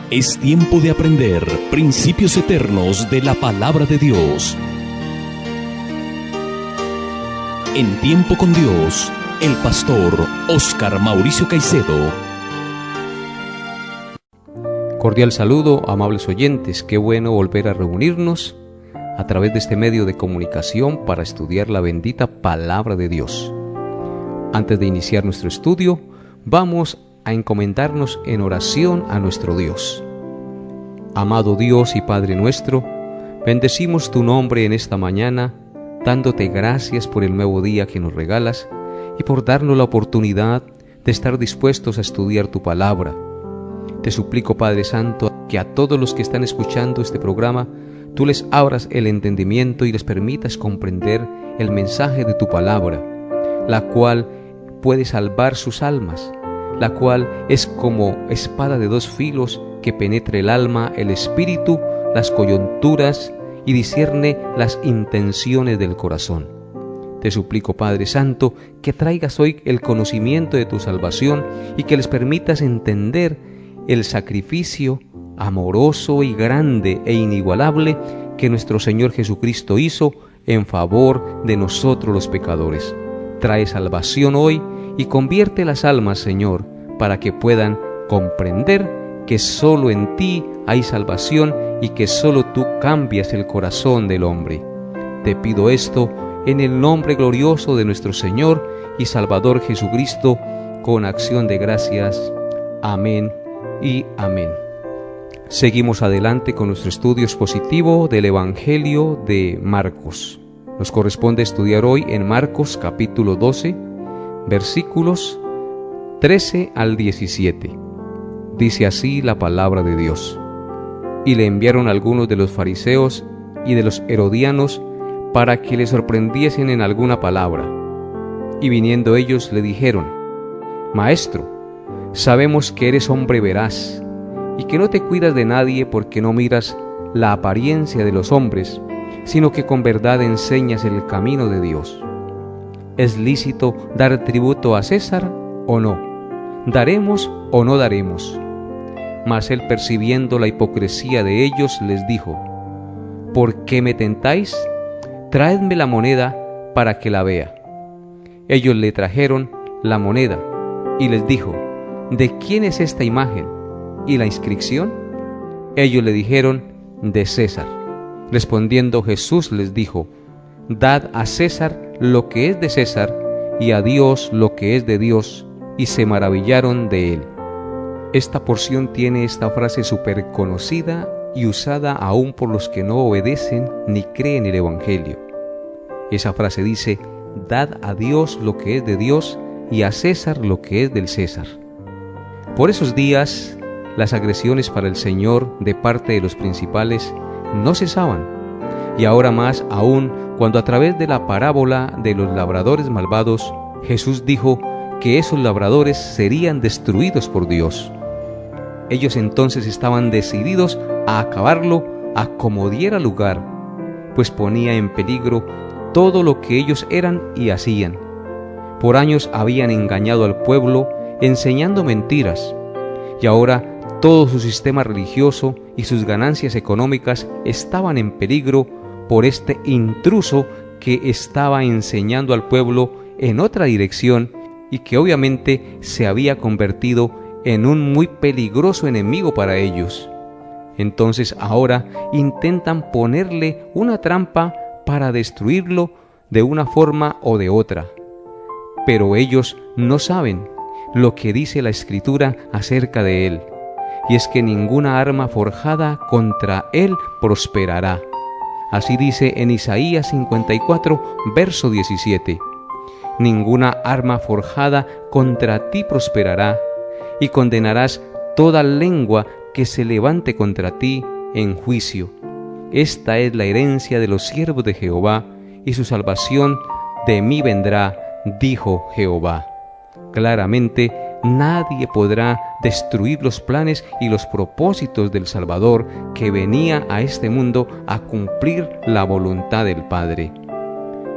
Es tiempo de aprender principios eternos de la palabra de Dios. En Tiempo con Dios, el pastor Óscar Mauricio Caicedo. Cordial saludo, amables oyentes. Qué bueno volver a reunirnos a través de este medio de comunicación para estudiar la bendita palabra de Dios. Antes de iniciar nuestro estudio, vamos a encomendarnos en oración a nuestro Dios. Amado Dios y Padre nuestro, bendecimos tu nombre en esta mañana, dándote gracias por el nuevo día que nos regalas y por darnos la oportunidad de estar dispuestos a estudiar tu palabra. Te suplico, Padre Santo, que a todos los que están escuchando este programa, tú les abras el entendimiento y les permitas comprender el mensaje de tu palabra, la cual puede salvar sus almas, la cual es como espada de dos filos que penetra el alma, el espíritu, las coyunturas y discierne las intenciones del corazón. Te suplico, Padre Santo, que traigas hoy el conocimiento de tu salvación y que les permitas entender el sacrificio amoroso y grande e inigualable que nuestro Señor Jesucristo hizo en favor de nosotros los pecadores. Trae salvación hoy y convierte las almas, Señor, para que puedan comprender que solo en ti hay salvación y que solo tú cambias el corazón del hombre. Te pido esto en el nombre glorioso de nuestro Señor y Salvador Jesucristo, con acción de gracias. Amén y amén. Seguimos adelante con nuestro estudio expositivo del Evangelio de Marcos. Nos corresponde estudiar hoy en Marcos capítulo 12, versículos 13 al 17. Dice así la palabra de Dios. Y le enviaron algunos de los fariseos y de los herodianos para que le sorprendiesen en alguna palabra. Y viniendo ellos le dijeron: Maestro, sabemos que eres hombre veraz y que no te cuidas de nadie porque no miras la apariencia de los hombres, sino que con verdad enseñas el camino de Dios. ¿Es lícito dar tributo a César o no? ¿Daremos o no daremos? Mas él, percibiendo la hipocresía de ellos, les dijo: ¿Por qué me tentáis? Traedme la moneda para que la vea. Ellos le trajeron la moneda y les dijo: ¿De quién es esta imagen y la inscripción? Ellos le dijeron: de César. Respondiendo Jesús les dijo: Dad a César lo que es de César y a Dios lo que es de Dios. Y se maravillaron de él. Esta porción tiene esta frase súper conocida y usada aún por los que no obedecen ni creen el Evangelio. Esa frase dice: Dad a Dios lo que es de Dios y a César lo que es del César. Por esos días, las agresiones para el Señor de parte de los principales no cesaban, y ahora más aún cuando a través de la parábola de los labradores malvados, Jesús dijo que esos labradores serían destruidos por Dios. Ellos entonces estaban decididos a acabarlo a como diera lugar, pues ponía en peligro todo lo que ellos eran y hacían. Por años habían engañado al pueblo enseñando mentiras, y ahora todo su sistema religioso y sus ganancias económicas estaban en peligro por este intruso que estaba enseñando al pueblo en otra dirección y que obviamente se había convertido en un muy peligroso enemigo para ellos. Entonces ahora intentan ponerle una trampa para destruirlo de una forma o de otra. Pero ellos no saben lo que dice la Escritura acerca de él, y es que ninguna arma forjada contra él prosperará. Así dice en Isaías 54, verso 17. Ninguna arma forjada contra ti prosperará, y condenarás toda lengua que se levante contra ti en juicio. Esta es la herencia de los siervos de Jehová, y su salvación de mí vendrá, dijo Jehová. Claramente, nadie podrá destruir los planes y los propósitos del Salvador que venía a este mundo a cumplir la voluntad del Padre.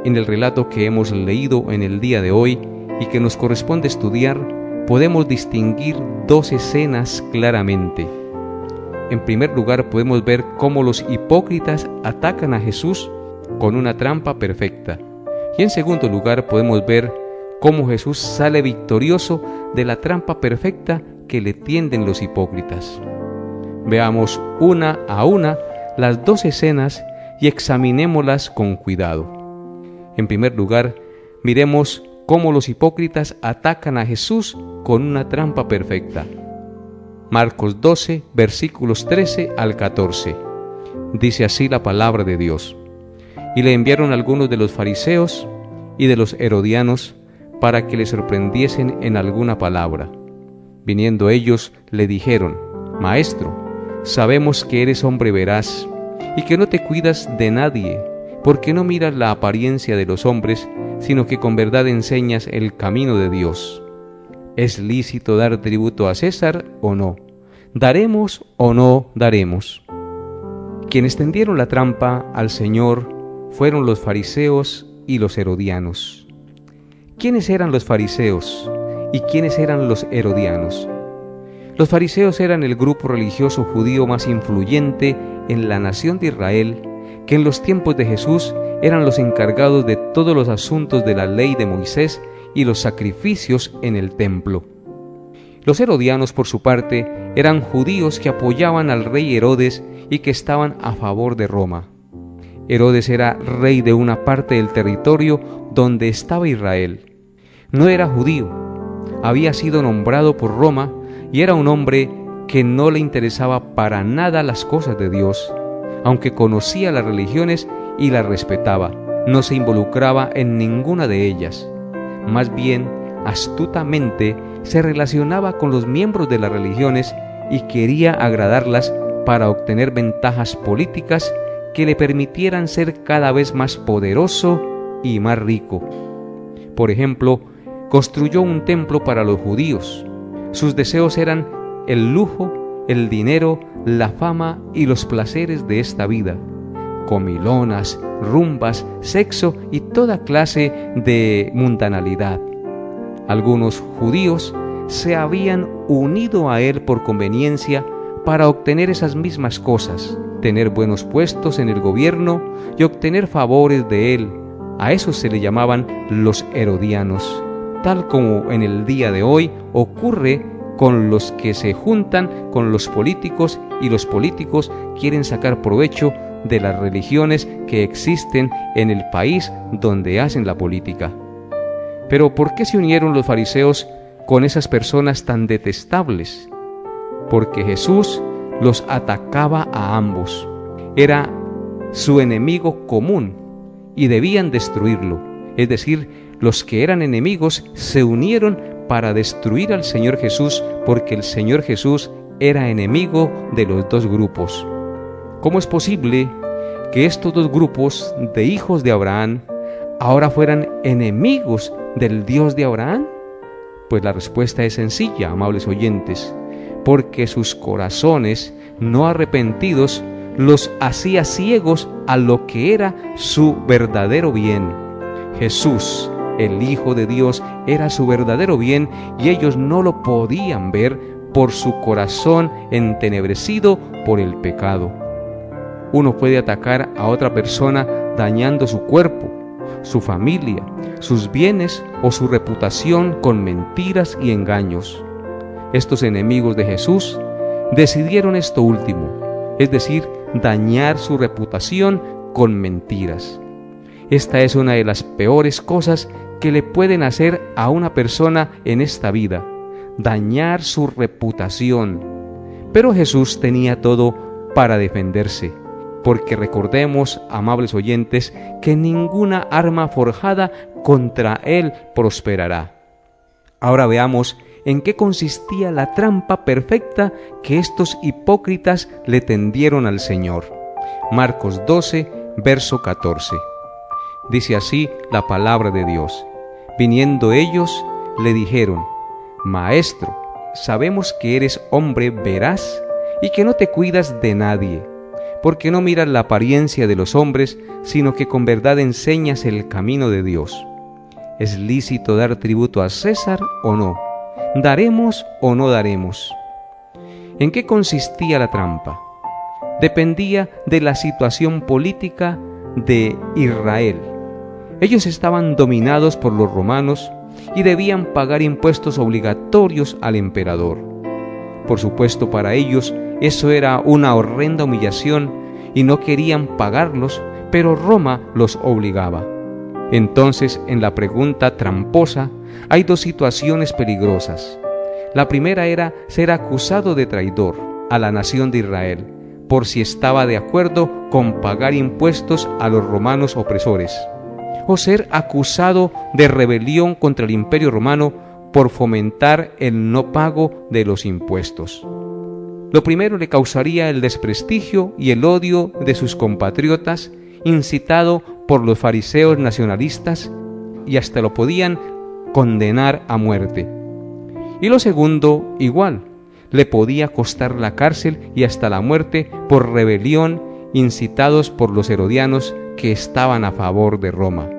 En el relato que hemos leído en el día de hoy y que nos corresponde estudiar, podemos distinguir dos escenas claramente. en primer lugar podemos ver cómo los hipócritas atacan a Jesús con una trampa perfecta. Y en segundo lugar podemos ver cómo Jesús sale victorioso de la trampa perfecta que le tienden los hipócritas. Veamos una a una las dos escenas y examinémoslas con cuidado. En primer lugar, miremos cómo los hipócritas atacan a Jesús con una trampa perfecta. Marcos 12, versículos 13 al 14. Dice así la palabra de Dios. Y le enviaron algunos de los fariseos y de los herodianos para que le sorprendiesen en alguna palabra. Viniendo ellos, le dijeron: Maestro, sabemos que eres hombre veraz y que no te cuidas de nadie, porque no miras la apariencia de los hombres, sino que con verdad enseñas el camino de Dios. ¿Es lícito dar tributo a César o no? ¿Daremos o no daremos? Quienes tendieron la trampa al Señor fueron los fariseos y los herodianos. ¿Quiénes eran los fariseos y quiénes eran los herodianos? Los fariseos eran el grupo religioso judío más influyente en la nación de Israel, que en los tiempos de Jesús eran los encargados de todos los asuntos de la ley de Moisés y los sacrificios en el templo. Los herodianos, por su parte, eran judíos que apoyaban al rey Herodes y que estaban a favor de Roma. Herodes era rey de una parte del territorio donde estaba Israel. No era judío, había sido nombrado por Roma y era un hombre que no le interesaba para nada las cosas de Dios, aunque conocía las religiones y las respetaba. No se involucraba en ninguna de ellas. Más bien, astutamente se relacionaba con los miembros de las religiones y quería agradarlas para obtener ventajas políticas que le permitieran ser cada vez más poderoso y más rico. Por ejemplo, construyó un templo para los judíos. Sus deseos eran el lujo, el dinero, la fama y los placeres de esta vida. Comilonas, rumbas, sexo y toda clase de mundanalidad. Algunos judíos se habían unido a él por conveniencia para obtener esas mismas cosas, tener buenos puestos en el gobierno y obtener favores de él. A esos se le llamaban los herodianos, tal como en el día de hoy ocurre con los que se juntan con los políticos y los políticos quieren sacar provecho de las religiones que existen en el país donde hacen la política. Pero ¿por qué se unieron los fariseos con esas personas tan detestables? Porque Jesús los atacaba a ambos. Era su enemigo común y debían destruirlo. Es decir, los que eran enemigos se unieron para destruir al Señor Jesús, porque el Señor Jesús era enemigo de los dos grupos. ¿Cómo es posible que estos dos grupos de hijos de Abraham ahora fueran enemigos del Dios de Abraham? Pues la respuesta es sencilla, amables oyentes, porque sus corazones no arrepentidos los hacía ciegos a lo que era su verdadero bien. Jesús, el Hijo de Dios, era su verdadero bien y ellos no lo podían ver por su corazón entenebrecido por el pecado. Uno puede atacar a otra persona dañando su cuerpo, su familia, sus bienes o su reputación con mentiras y engaños. Estos enemigos de Jesús decidieron esto último, es decir, dañar su reputación con mentiras. Esta es una de las peores cosas que le pueden hacer a una persona en esta vida, dañar su reputación. Pero Jesús tenía todo para defenderse, porque recordemos, amables oyentes, que ninguna arma forjada contra él prosperará. Ahora veamos en qué consistía la trampa perfecta que estos hipócritas le tendieron al Señor. Marcos 12, verso 14. Dice así la palabra de Dios. Viniendo ellos, le dijeron: Maestro, sabemos que eres hombre veraz y que no te cuidas de nadie, porque no miras la apariencia de los hombres, sino que con verdad enseñas el camino de Dios. ¿Es lícito dar tributo a César o no? ¿Daremos o no daremos? ¿En qué consistía la trampa? Dependía de la situación política de Israel. Ellos estaban dominados por los romanos y debían pagar impuestos obligatorios al emperador. Por supuesto, para ellos eso era una horrenda humillación y no querían pagarlos, pero Roma los obligaba. Entonces, en la pregunta tramposa, hay dos situaciones peligrosas. La primera era ser acusado de traidor a la nación de Israel, por si estaba de acuerdo con pagar impuestos a los romanos opresores, o ser acusado de rebelión contra el Imperio Romano por fomentar el no pago de los impuestos. Lo primero le causaría el desprestigio y el odio de sus compatriotas, incitado por los fariseos nacionalistas, y hasta lo podían condenar a muerte. Y lo segundo, igual, le podía costar la cárcel y hasta la muerte por rebelión, incitados por los herodianos que estaban a favor de Roma.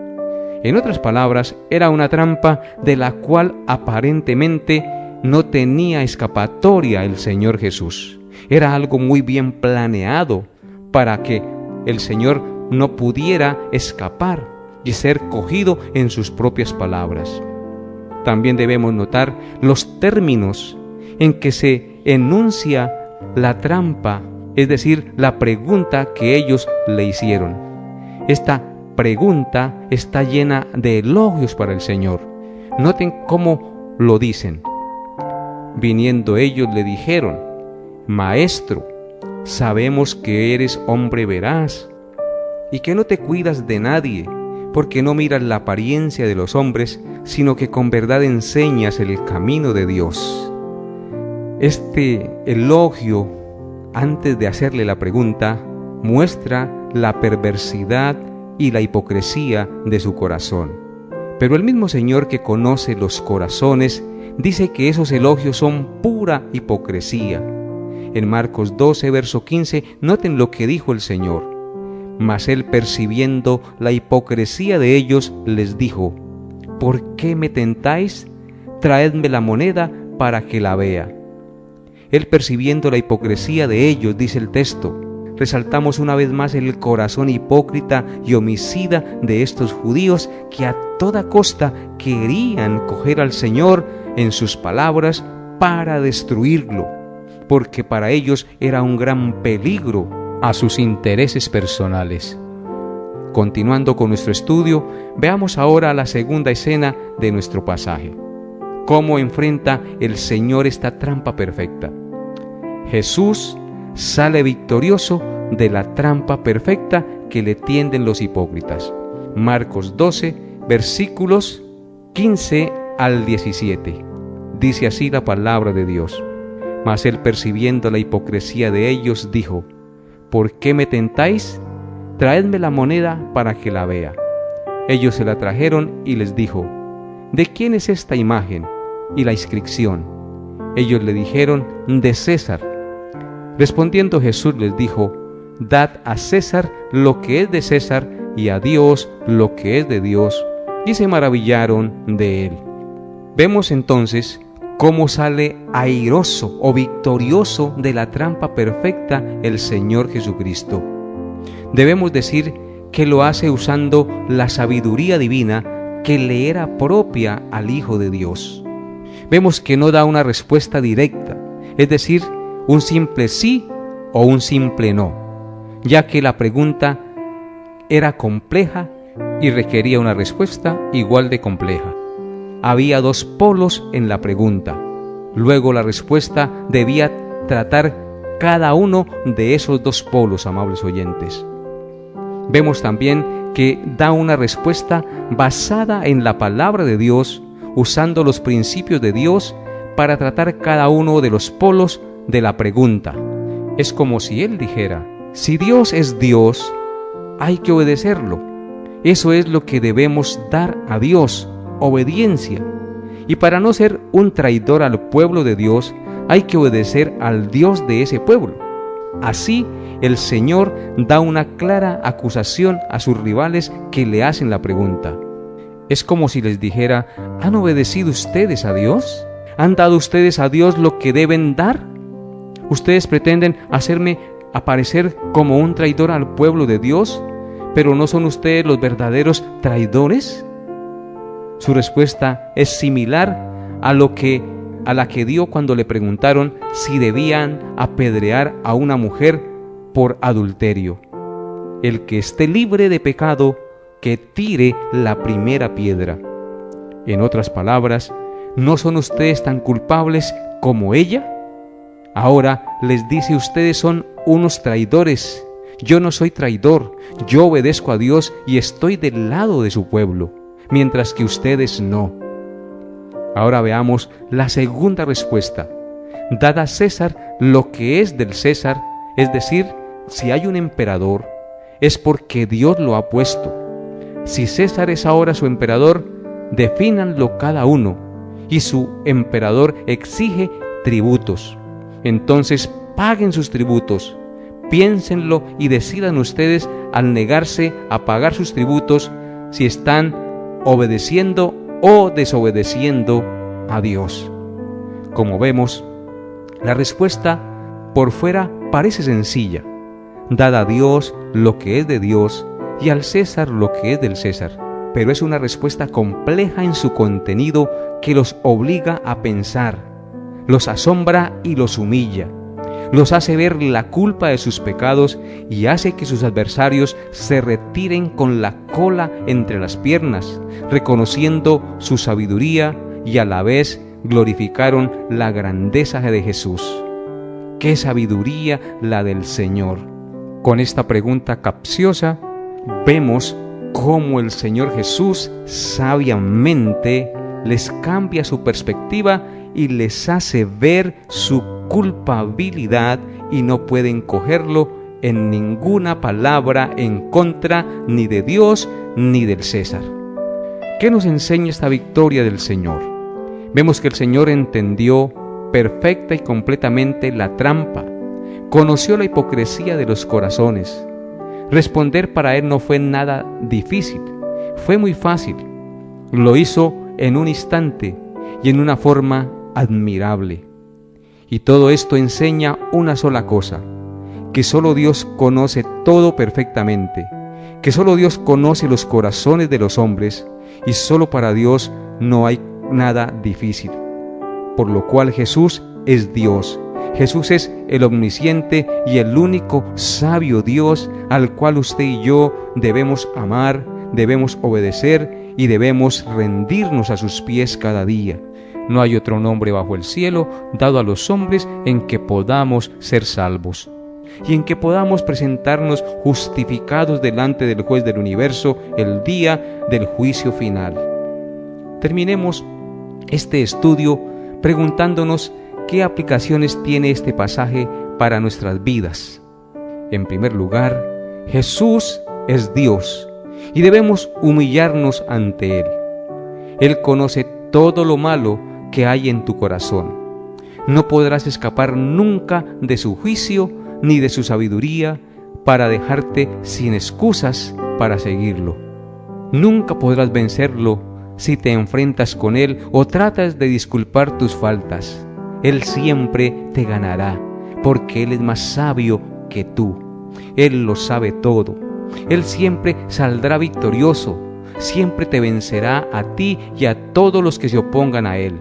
En otras palabras, era una trampa de la cual aparentemente no tenía escapatoria el Señor Jesús. Era algo muy bien planeado para que el Señor no pudiera escapar y ser cogido en sus propias palabras. También debemos notar los términos en que se enuncia la trampa, es decir, la pregunta que ellos le hicieron. Esta pregunta está llena de elogios para el Señor. Noten cómo lo dicen. Viniendo ellos le dijeron: Maestro, sabemos que eres hombre veraz y que no te cuidas de nadie, porque no miras la apariencia de los hombres, sino que con verdad enseñas el camino de Dios. Este elogio, antes de hacerle la pregunta, muestra la perversidad y la hipocresía de su corazón. Pero el mismo Señor que conoce los corazones dice que esos elogios son pura hipocresía. En Marcos 12, verso 15, noten lo que dijo el Señor. Mas él, percibiendo la hipocresía de ellos, les dijo: ¿Por qué me tentáis? Traedme la moneda para que la vea. Él, percibiendo la hipocresía de ellos, dice el texto, resaltamos una vez más el corazón hipócrita y homicida de estos judíos que a toda costa querían coger al Señor en sus palabras para destruirlo, porque para ellos era un gran peligro a sus intereses personales. Continuando con nuestro estudio, veamos ahora la segunda escena de nuestro pasaje. ¿Cómo enfrenta el Señor esta trampa perfecta? Jesús sale victorioso de la trampa perfecta que le tienden los hipócritas. Marcos 12, versículos 15 al 17. Dice así la palabra de Dios. Mas él, percibiendo la hipocresía de ellos, dijo: ¿Por qué me tentáis? Traedme la moneda para que la vea. Ellos se la trajeron y les dijo: ¿De quién es esta imagen y la inscripción? Ellos le dijeron: de César. Respondiendo Jesús les dijo: Dad a César lo que es de César y a Dios lo que es de Dios. Y se maravillaron de él. Vemos entonces cómo sale airoso o victorioso de la trampa perfecta el Señor Jesucristo. Debemos decir que lo hace usando la sabiduría divina que le era propia al Hijo de Dios. Vemos que no da una respuesta directa, es decir, un simple sí o un simple no, ya que la pregunta era compleja y requería una respuesta igual de compleja. Había dos polos en la pregunta. Luego la respuesta debía tratar cada uno de esos dos polos, amables oyentes. Vemos también que da una respuesta basada en la palabra de Dios, usando los principios de Dios para tratar cada uno de los polos de la pregunta. Es como si Él dijera: si Dios es Dios, hay que obedecerlo. Eso es lo que debemos dar a Dios, obediencia. Y para no ser un traidor al pueblo de Dios, hay que obedecer al Dios de ese pueblo. Así, el Señor da una clara acusación a sus rivales que le hacen la pregunta. Es como si les dijera: ¿han obedecido ustedes a Dios? ¿Han dado ustedes a Dios lo que deben dar? Ustedes pretenden hacerme aparecer como un traidor al pueblo de Dios, pero ¿no son ustedes los verdaderos traidores? Su respuesta es similar a la que dio cuando le preguntaron si debían apedrear a una mujer por adulterio. El que esté libre de pecado, que tire la primera piedra. En otras palabras, ¿no son ustedes tan culpables como ella? Ahora les dice: ustedes son unos traidores. Yo no soy traidor, yo obedezco a Dios y estoy del lado de su pueblo, mientras que ustedes no. Ahora veamos la segunda respuesta. Dad a César lo que es del César, es decir, si hay un emperador, es porque Dios lo ha puesto. Si César es ahora su emperador, defínanlo cada uno, y su emperador exige tributos. Entonces paguen sus tributos. Piénsenlo y decidan ustedes al negarse a pagar sus tributos si están obedeciendo o desobedeciendo a Dios. Como vemos, la respuesta por fuera parece sencilla. Dad a Dios lo que es de Dios y al César lo que es del César. Pero es una respuesta compleja en su contenido que los obliga a pensar, los asombra y los humilla. Los hace ver la culpa de sus pecados y hace que sus adversarios se retiren con la cola entre las piernas, reconociendo su sabiduría y a la vez glorificaron la grandeza de Jesús. ¡Qué sabiduría la del Señor! Con esta pregunta capciosa vemos cómo el Señor Jesús sabiamente les cambia su perspectiva y les hace ver su culpabilidad y no pueden cogerlo en ninguna palabra en contra ni de Dios ni del César. ¿Qué nos enseña esta victoria del Señor? Vemos que el Señor entendió perfecta y completamente la trampa, conoció la hipocresía de los corazones. Responder para Él no fue nada difícil, fue muy fácil. Lo hizo en un instante y en una forma admirable. Y todo esto enseña una sola cosa: que solo Dios conoce todo perfectamente, que solo Dios conoce los corazones de los hombres y solo para Dios no hay nada difícil. Por lo cual Jesús es Dios. Jesús es el omnisciente y el único sabio Dios al cual usted y yo debemos amar, debemos obedecer y debemos rendirnos a sus pies cada día. No hay otro nombre bajo el cielo dado a los hombres en que podamos ser salvos y en que podamos presentarnos justificados delante del juez del universo el día del juicio final. Terminemos este estudio preguntándonos qué aplicaciones tiene este pasaje para nuestras vidas. En primer lugar, Jesús es Dios y debemos humillarnos ante Él. Él conoce todo lo malo que hay en tu corazón. No podrás escapar nunca de su juicio ni de su sabiduría para dejarte sin excusas para seguirlo. Nunca podrás vencerlo si te enfrentas con Él o tratas de disculpar tus faltas. Él siempre te ganará, porque Él es más sabio que tú. Él lo sabe todo. Él siempre saldrá victorioso, siempre te vencerá a ti y a todos los que se opongan a Él.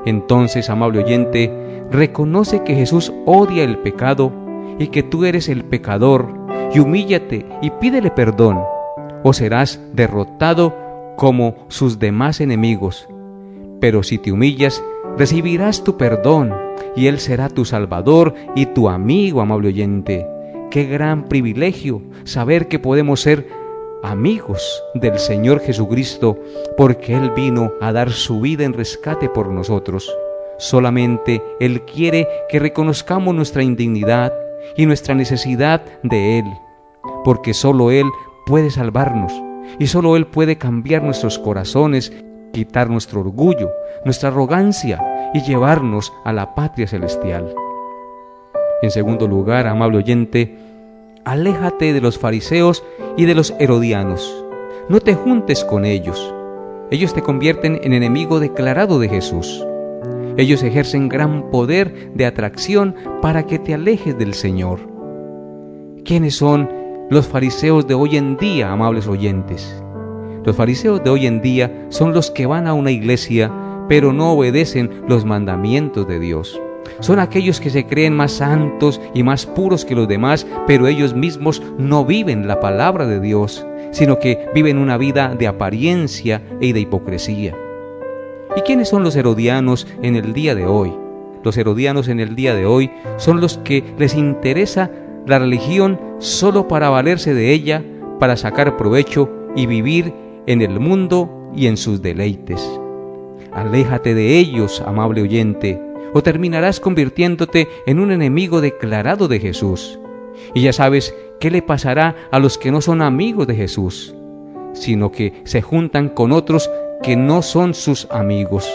Entonces, amable oyente, reconoce que Jesús odia el pecado y que tú eres el pecador, y humíllate y pídele perdón, o serás derrotado como sus demás enemigos. Pero si te humillas, recibirás tu perdón y Él será tu Salvador y tu amigo, amable oyente. Qué gran privilegio saber que podemos ser amigos del Señor Jesucristo, porque Él vino a dar su vida en rescate por nosotros. Solamente Él quiere que reconozcamos nuestra indignidad y nuestra necesidad de Él, porque solo Él puede salvarnos y solo Él puede cambiar nuestros corazones, quitar nuestro orgullo, nuestra arrogancia y llevarnos a la patria celestial. En segundo lugar, amable oyente, aléjate de los fariseos y de los herodianos. No te juntes con ellos. Ellos te convierten en enemigo declarado de Jesús. Ellos ejercen gran poder de atracción para que te alejes del Señor. ¿Quiénes son los fariseos de hoy en día, amables oyentes? Los fariseos de hoy en día son los que van a una iglesia, pero no obedecen los mandamientos de Dios. Son aquellos que se creen más santos y más puros que los demás, pero ellos mismos no viven la palabra de Dios, sino que viven una vida de apariencia y de hipocresía. ¿Y quiénes son los herodianos en el día de hoy? Los herodianos en el día de hoy son los que les interesa la religión solo para valerse de ella, para sacar provecho y vivir en el mundo y en sus deleites. Aléjate de ellos, amable oyente, o terminarás convirtiéndote en un enemigo declarado de Jesús. Y ya sabes qué le pasará a los que no son amigos de Jesús, sino que se juntan con otros que no son sus amigos.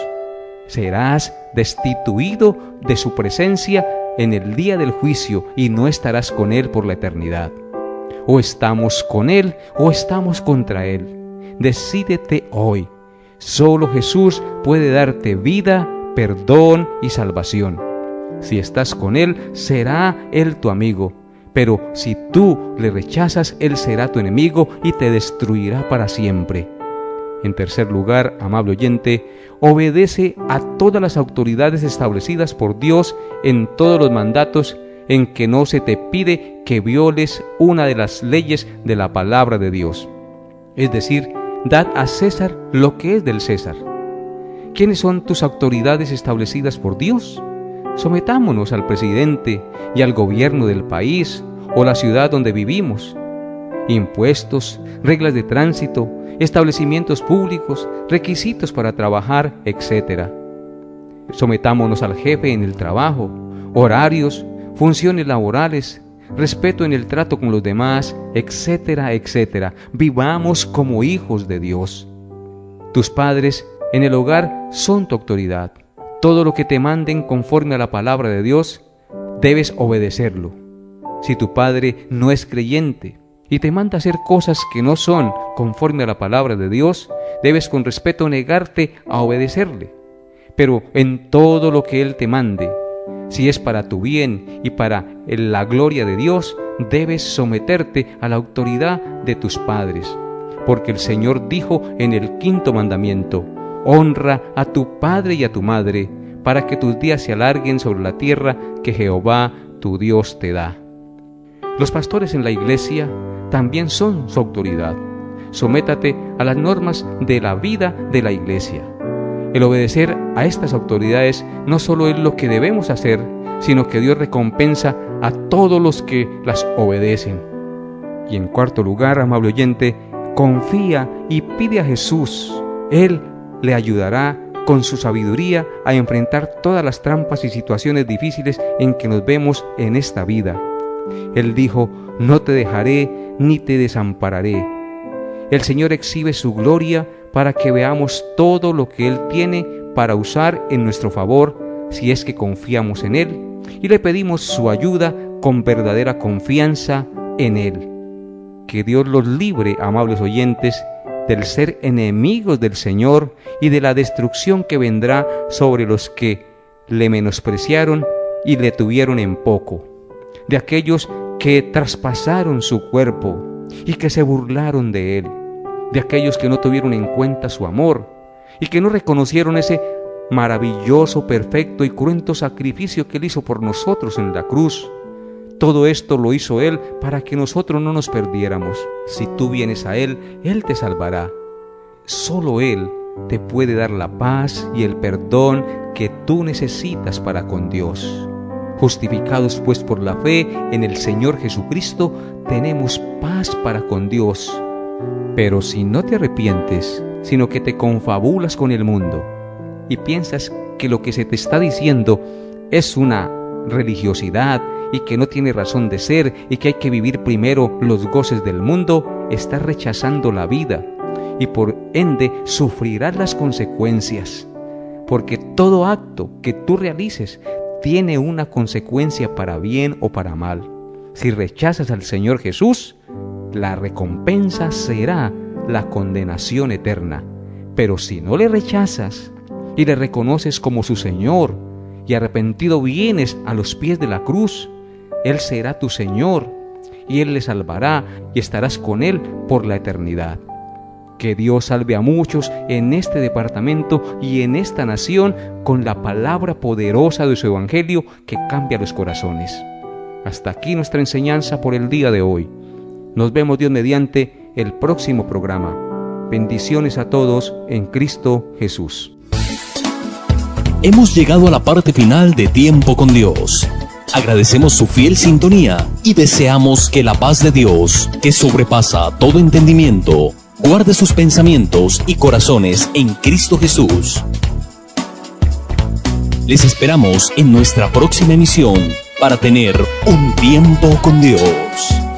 Serás destituido de su presencia en el día del juicio y no estarás con Él por la eternidad. O estamos con Él o estamos contra Él. Decídete hoy. Solo Jesús puede darte vida, perdón y salvación. Si estás con Él, será Él tu amigo. Pero si tú le rechazas, Él será tu enemigo y te destruirá para siempre. En tercer lugar, amable oyente, obedece a todas las autoridades establecidas por Dios en todos los mandatos en que no se te pide que violes una de las leyes de la palabra de Dios. Es decir, dad a César lo que es del César. ¿Quiénes son tus autoridades establecidas por Dios? Sometámonos al presidente y al gobierno del país o la ciudad donde vivimos. Impuestos, reglas de tránsito, establecimientos públicos, requisitos para trabajar, etc. Sometámonos al jefe en el trabajo, horarios, funciones laborales, respeto en el trato con los demás, etcétera, etcétera. Vivamos como hijos de Dios. Tus padres en el hogar son tu autoridad. Todo lo que te manden conforme a la palabra de Dios, debes obedecerlo. Si tu padre no es creyente y te manda hacer cosas que no son conforme a la palabra de Dios, debes con respeto negarte a obedecerle. Pero en todo lo que Él te mande, si es para tu bien y para la gloria de Dios, debes someterte a la autoridad de tus padres. Porque el Señor dijo en el 5º mandamiento: honra a tu padre y a tu madre, para que tus días se alarguen sobre la tierra que Jehová tu Dios te da. Los pastores en la iglesia también son su autoridad. Sométate a las normas de la vida de la iglesia. El obedecer a estas autoridades no solo es lo que debemos hacer, sino que Dios recompensa a todos los que las obedecen. Y en cuarto lugar, amable oyente, confía y pide a Jesús. Él le ayudará con su sabiduría a enfrentar todas las trampas y situaciones difíciles en que nos vemos en esta vida. Él dijo: no te dejaré ni te desampararé. El Señor exhibe su gloria para que veamos todo lo que Él tiene para usar en nuestro favor si es que confiamos en Él y le pedimos su ayuda con verdadera confianza en Él. Que Dios los libre, amables oyentes, del ser enemigos del Señor y de la destrucción que vendrá sobre los que le menospreciaron y le tuvieron en poco, de aquellos que traspasaron su cuerpo y que se burlaron de Él, de aquellos que no tuvieron en cuenta su amor y que no reconocieron ese maravilloso, perfecto y cruento sacrificio que Él hizo por nosotros en la cruz. Todo esto lo hizo Él para que nosotros no nos perdiéramos. Si tú vienes a Él, Él te salvará. Solo Él te puede dar la paz y el perdón que tú necesitas para con Dios. Justificados pues por la fe en el Señor Jesucristo, tenemos paz para con Dios. Pero si no te arrepientes, sino que te confabulas con el mundo y piensas que lo que se te está diciendo es una religiosidad y que no tiene razón de ser y que hay que vivir primero los goces del mundo, estás rechazando la vida y por ende sufrirás las consecuencias, porque todo acto que tú realices tiene una consecuencia para bien o para mal. Si rechazas al Señor Jesús, la recompensa será la condenación eterna. Pero si no le rechazas y le reconoces como su Señor y arrepentido vienes a los pies de la cruz, Él será tu Señor y Él le salvará y estarás con Él por la eternidad. Que Dios salve a muchos en este departamento y en esta nación con la palabra poderosa de su Evangelio que cambia los corazones. Hasta aquí nuestra enseñanza por el día de hoy. Nos vemos Dios mediante el próximo programa. Bendiciones a todos en Cristo Jesús. Hemos llegado a la parte final de Tiempo con Dios. Agradecemos su fiel sintonía y deseamos que la paz de Dios, que sobrepasa todo entendimiento, guarde sus pensamientos y corazones en Cristo Jesús. Les esperamos en nuestra próxima emisión para tener un tiempo con Dios.